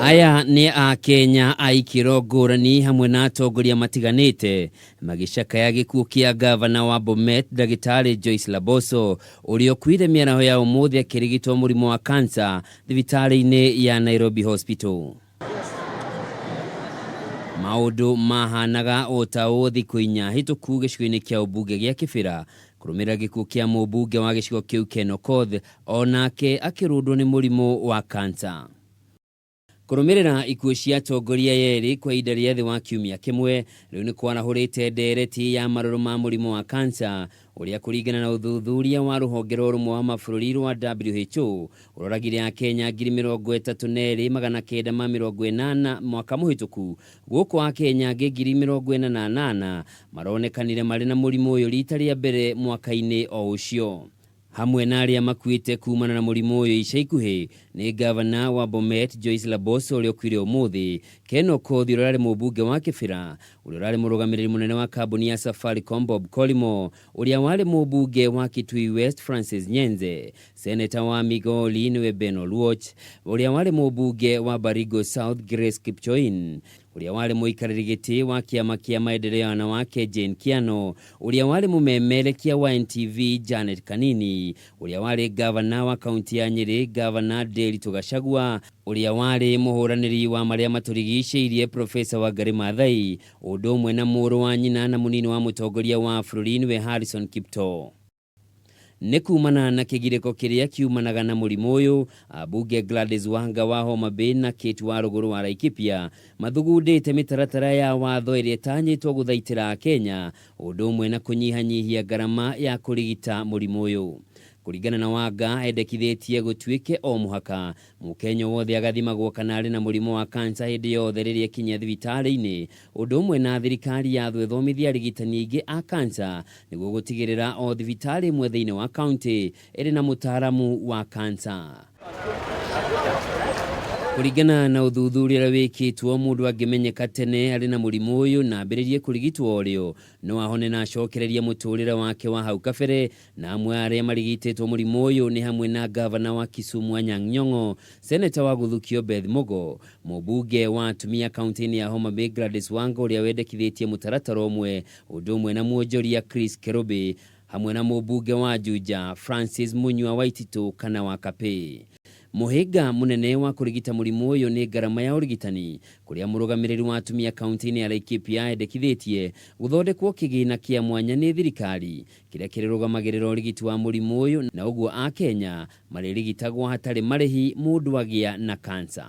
Aya ni a Kenya aikiro ngũrani hamwe na atongoria matiganĩte magĩcakaya gĩkuũ kĩa gavana wa Bomet Ndagĩtarĩ Joyce Laboso ũrĩa ũkuire mĩaraho ya ũmũthĩ akĩrigitwo mũrimũ wa kansa thibitarĩ-inĩ ya Nairobi Hospital. Maũndũ mahanaga o ta ũũ thikũ inya hĩtũku gĩcigo-inĩ kĩa ũmbunge gĩa Kĩbĩra kũrũmĩrĩra gĩkuũ kĩa mũmbunge wa gĩcigo kĩu Ken Okoth onake akĩrũndwo nĩ mũrimũ wa kansa. Kũrũmĩrĩra ikuũ cia atongoria yerĩ kwa ihinda rĩa thĩ wa kiumia kĩmwe, rĩu nĩ kwarahũrĩte ndereti ya marũrũ ma mũrimũ wa kansa ũrĩa kũringana na ũthuthuria wa rũhonge rwa ũrũmwe wa mabũrũri rwa WHO ũroragire Akenya 32,980 mwaka mũhĩtũku, gũkũ Akenya 48,000 maronekanire marĩ na mũrimũ ũyũ rita rĩa mbere mwaka-inĩ o ũcio. Hamwe na arĩa makuĩte kumana na mũrimũ ũyũ ica ikuhĩ nĩ gavana wa Bomet Joyce Laboso ũrĩa ũkuire ũmũthĩ, Ken Okoth ũrĩa ũrarĩ mũmbunge wa Kĩbĩra, ũrĩa ũrarĩ mũrũgamĩrĩri mũnene wa kambuni ya Safaricom Bob Collymore, ũrĩa warĩ mũmbunge wa Kitui West Francis Nyenze, seneta wa Migori nĩwe Ben Oluoch, ũrĩa warĩ mũmbunge wa Baringo South Grace Kipchoin, ũrĩa warĩ mũikarĩri gĩtĩ wa kĩama kĩa maendeleo ya wanawake Jane Kiano, ũrĩa warĩ mũmemerekia wa NTV Janet Kanini, ũrĩa warĩ gavana wa kaunti ya Nyeri gavana Nderitu Gachagua, ũrĩa warĩ mũhũranĩri wa marĩa matũrigicĩirie Profesa Wangari Maathai, ũndũ ũmwe na mũrũ wa nyina na mũnini wa mũtongoria wa bũrũri nĩwe Harrison Kiptoo. Nĩ kumana na kĩgirĩko kĩrĩa kiumanaga na mũrimũ ũyũ, ambunge Gladys Wanga wa Homa Bay na Kate wa rũgũrũ wa Laikipia mathugundĩte mĩtaratara ya watho ĩrĩa ĩtanyĩtwo gũthaitĩra Kenya, ũndũ ũmwe na kũnyihanyihia ngarama ya kũrigita mũrimũ ũyũ. Kũringana na Wanga, endekithĩtie gũtuĩke o mũhaka Mũkenya wothe agathimagwo kana arĩ na mũrimũ wa kansa hĩndĩ yothe rĩrĩa ekinyia thibitarĩ-inĩ, ũndũ ũmwe na thirikari yathomithia arigitani aingĩ a kansa nĩguo gũtigĩrĩra o thibitarĩ ĩmwe thĩinĩ wa kaunti ĩrĩ na mũtaaramu wa kansa. Kũringana na ũthuthuria ũrĩa wĩkĩtwo, mũndũ angĩmenyeka tene arĩ na mũrimũ ũyũ na ambĩrĩrie kũrigitwo ũrĩo no ahone na acokererie mũtũũrĩre wake wa hau kabere, na amwe arĩa marigitĩtwo mũrimũ ũyũ nĩ hamwe na gavana wa Kisumu Anyang' Nyong'o, seneta wa Gũthukio Beth Mugo, mũmbunge wa atumia kaunti-inĩ ya Homa Bay Gladys Wanga ũrĩa wendekithĩtie mũtaratara ũmwe, ũndũ ũmwe na mwonjoria Chris Kerubi, hamwe na mũmbunge wa Juja Francis Munywa Waititu kana wa Kapĩ. Mũhĩnga mũnene wa kũrigita mũrimũ ũyũ nĩ ngarama ya ũrigitani, kũrĩa mũrũgamĩrĩri wa atumia kaunti-inĩ ya Laikipia endekithĩtie gũthondekwo kĩgĩna kĩa mwanya nĩ thirikari kĩrĩa kĩrĩrũgamagĩrĩra ũrigiti wa mũrimũ ũyũ, na ũguo Akenya marĩrigitagwo hatarĩ marĩhi mũndũ agĩa na kansa.